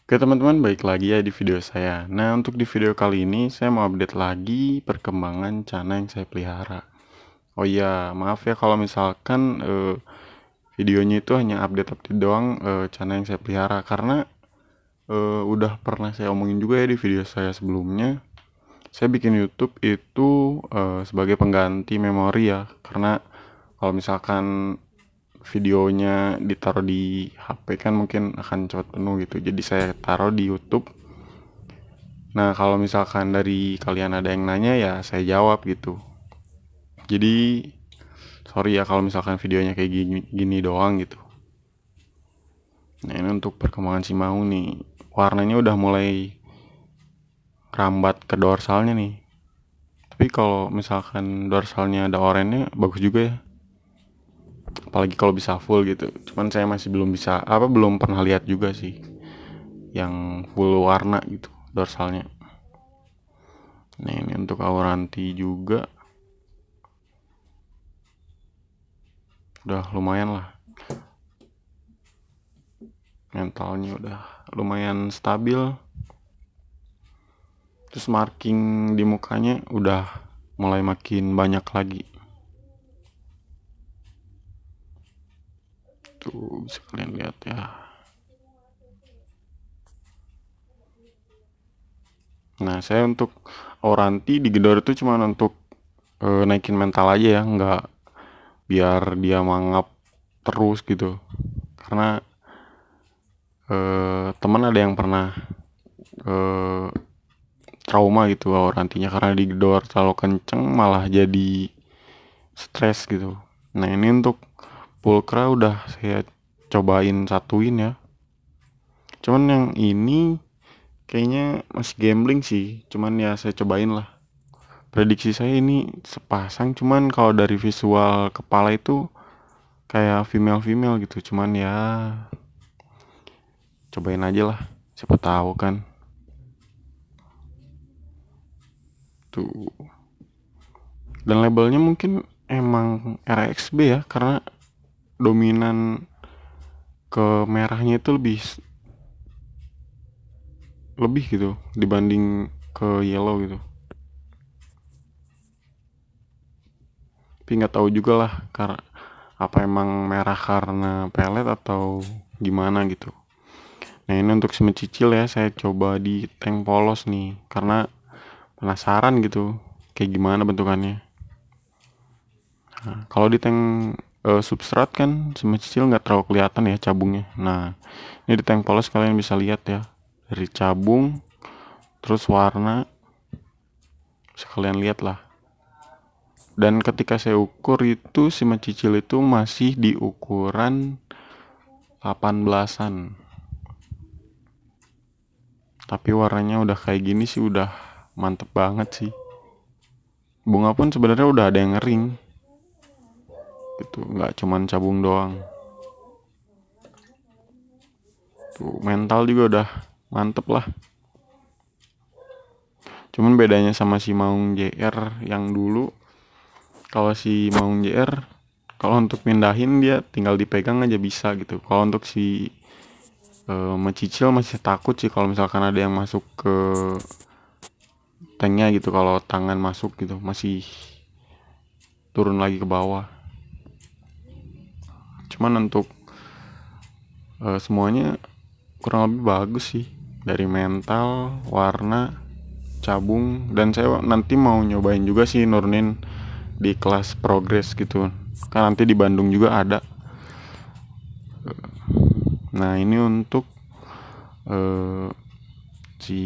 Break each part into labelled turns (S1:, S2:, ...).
S1: Oke teman-teman, balik lagi ya di video saya. Nah, untuk di video kali ini saya mau update lagi perkembangan cana yang saya pelihara. Oh iya, maaf ya kalau misalkan videonya itu hanya update-update doang cana yang saya pelihara, karena udah pernah saya omongin juga ya di video saya sebelumnya. Saya bikin YouTube itu sebagai pengganti memori ya, karena kalau misalkan videonya ditaruh di HP kan mungkin akan cepat penuh gitu. Jadi saya taruh di YouTube. Nah, kalau misalkan dari kalian ada yang nanya ya saya jawab gitu. Jadi sorry ya kalau misalkan videonya kayak gini doang gitu. Nah, ini untuk perkembangan si mau nih. Warnanya udah mulai rambat ke dorsalnya nih. Tapi kalau misalkan dorsalnya ada oranye bagus juga ya. Apalagi kalau bisa full gitu. Cuman saya masih belum pernah lihat juga sih yang full warna gitu dorsalnya. Nah, ini untuk auranti juga udah lumayan lah, mentalnya udah lumayan stabil. Terus marking di mukanya udah mulai makin banyak lagi. Tuh bisa kalian lihat ya. Nah, saya untuk auranti digedor itu cuma untuk naikin mental aja ya, nggak biar dia mangap terus gitu. Karena teman ada yang pernah eh, trauma gitu aurantinya karena digedor terlalu kenceng malah jadi stres gitu. Nah, ini untuk pulkra udah saya cobain satuin ya. Cuman yang ini kayaknya masih gambling sih. Cuman ya saya cobain lah. Prediksi saya ini sepasang, cuman kalau dari visual kepala itu kayak female-female gitu. Cuman ya cobain aja lah. Siapa tahu kan. Tuh. Dan labelnya mungkin emang RXB ya, karena dominan ke merahnya itu lebih gitu dibanding ke yellow gitu. Tapi nggak tahu juga lah karena apa emang merah karena pelet atau gimana gitu. Nah, ini untuk si mencicil ya, saya coba di tank polos nih karena penasaran gitu kayak gimana bentukannya. Nah, kalau di tank substrat kan si mencicil nggak terlalu kelihatan ya cabungnya. Nah, ini di tank polos kalian bisa lihat ya dari cabung terus warna bisa kalian lihat lah. Dan ketika saya ukur itu si mencicil itu masih di ukuran 18-an. Tapi warnanya udah kayak gini sih udah mantep banget sih. Bunga pun sebenarnya udah ada yang ngering. Gitu, nggak cuman cabung doang. Tuh, mental juga udah mantep lah. Cuman bedanya sama si Maung JR yang dulu, kalau si Maung JR kalau untuk pindahin dia tinggal dipegang aja bisa gitu. Kalau untuk si Mecicil masih takut sih kalau misalkan ada yang masuk ke tanknya gitu, kalau tangan masuk gitu masih turun lagi ke bawah. Cuman untuk semuanya kurang lebih bagus sih, dari mental, warna, cabung. Dan saya nanti mau nyobain juga sih nurunin di kelas progress gitu, kan nanti di Bandung juga ada. Nah, ini untuk eh, si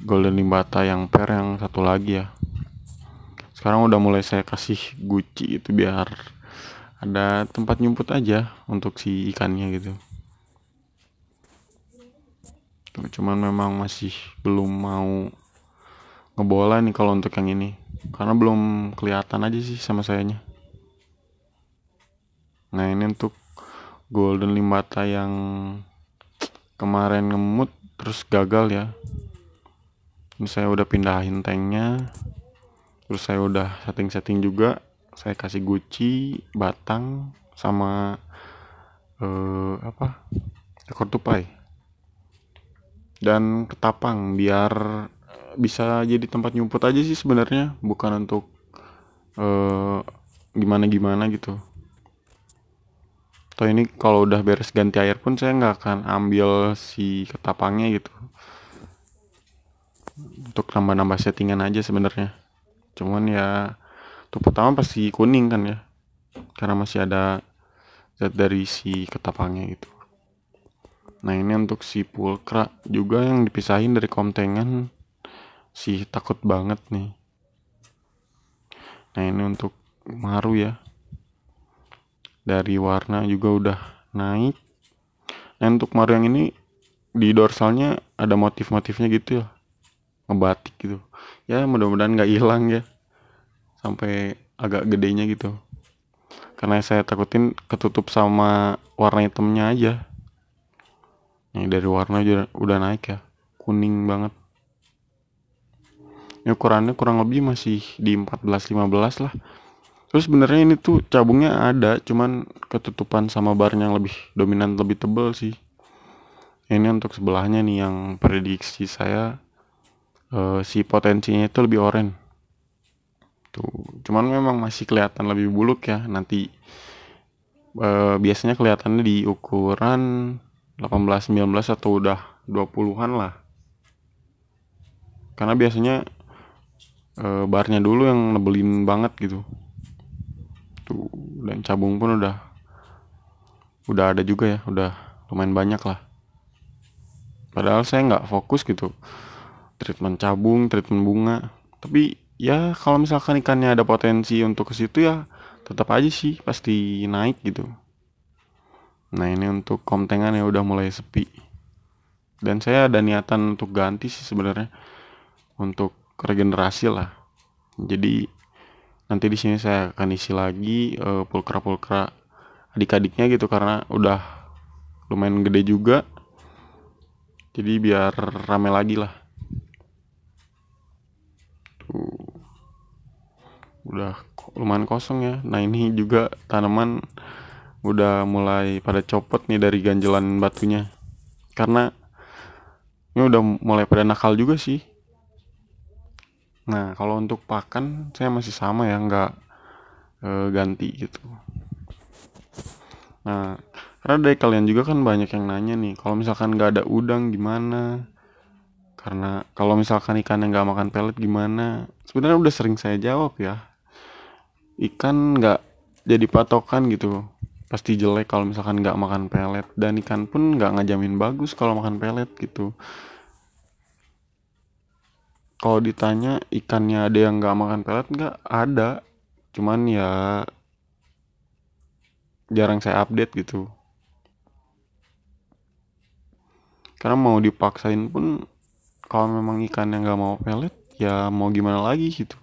S1: Golden Limbata yang pair yang satu lagi ya. Sekarang udah mulai saya kasih guci itu biar ada tempat nyumput aja untuk si ikannya gitu. Tuh, cuman memang masih belum mau ngebola nih kalau untuk yang ini, karena belum kelihatan aja sih sama sayanya. Nah, ini untuk Golden Limbata yang kemarin ngemut terus gagal ya. Ini saya udah pindahin tanknya, terus saya udah setting juga. Saya kasih guci, batang, sama ekor tupai. dan ketapang biar bisa jadi tempat nyumput aja sih sebenarnya, bukan untuk eh, gimana-gimana gitu. Atau ini kalau udah beres ganti air pun saya nggak akan ambil si ketapangnya gitu, untuk nambah-nambah settingan aja sebenarnya. Cuman ya untuk pertama pasti kuning kan ya, karena masih ada zat dari si ketapangnya gitu. Nah ini untuk si pulkra juga yang dipisahin dari kontengan, sih takut banget nih. Nah ini untuk maru ya, dari warna juga udah naik. Nah untuk maru yang ini di dorsalnya ada motif-motifnya gitu ya, ngebatik gitu. Ya mudah-mudahan nggak hilang ya sampai agak gedenya gitu. Karena saya takutin ketutup sama warna hitamnya aja. Nih dari warna udah naik ya, kuning banget. Ini ukurannya kurang lebih masih di 14-15 lah. Terus sebenarnya ini tuh cabungnya ada, cuman ketutupan sama barnya yang lebih dominan, lebih tebel sih. Ini untuk sebelahnya nih yang prediksi saya, si potensinya itu lebih oranye. Tuh, cuman memang masih kelihatan lebih buluk ya. Nanti biasanya kelihatannya di ukuran 18 19 atau udah 20-an lah. Karena biasanya barnya dulu yang nebelin banget gitu. Tuh, dan cabung pun udah ada juga ya, udah lumayan banyak lah. Padahal saya nggak fokus gitu treatment cabung, treatment bunga. Tapi ya kalau misalkan ikannya ada potensi untuk ke situ ya tetap aja sih pasti naik gitu. Nah ini untuk komtengan ya udah mulai sepi. Dan saya ada niatan untuk ganti sih sebenarnya, untuk regenerasi lah. Jadi nanti di sini saya akan isi lagi pulkra-pulkra adik-adiknya gitu, karena udah lumayan gede juga. Jadi biar rame lagi lah. Tuh, udah lumayan kosong ya. Nah ini juga tanaman udah mulai pada copot nih dari ganjelan batunya, karena ini udah mulai pada nakal juga sih. Nah kalau untuk pakan saya masih sama ya, nggak ganti gitu. Nah karena dari kalian juga kan banyak yang nanya nih, kalau misalkan nggak ada udang gimana, karena kalau misalkan ikan yang nggak makan pelet gimana. Sebenarnya udah sering saya jawab ya, ikan nggak jadi patokan gitu, pasti jelek kalau misalkan nggak makan pelet, dan ikan pun nggak ngajamin bagus kalau makan pelet gitu. Kalau ditanya ikannya ada yang nggak makan pelet, nggak ada, cuman ya jarang saya update gitu, karena mau dipaksain pun kalau memang ikan yang nggak mau pelet ya mau gimana lagi gitu.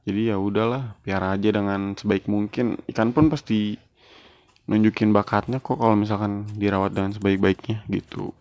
S1: Jadi ya udahlah, biar aja dengan sebaik mungkin. Ikan pun pasti nunjukin bakatnya kok kalau misalkan dirawat dengan sebaik-baiknya gitu.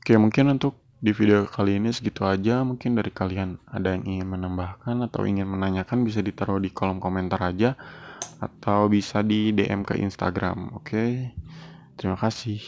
S1: Oke, mungkin untuk di video kali ini segitu aja. Mungkin dari kalian ada yang ingin menambahkan atau ingin menanyakan, bisa ditaruh di kolom komentar aja, atau bisa di DM ke Instagram. Oke, terima kasih.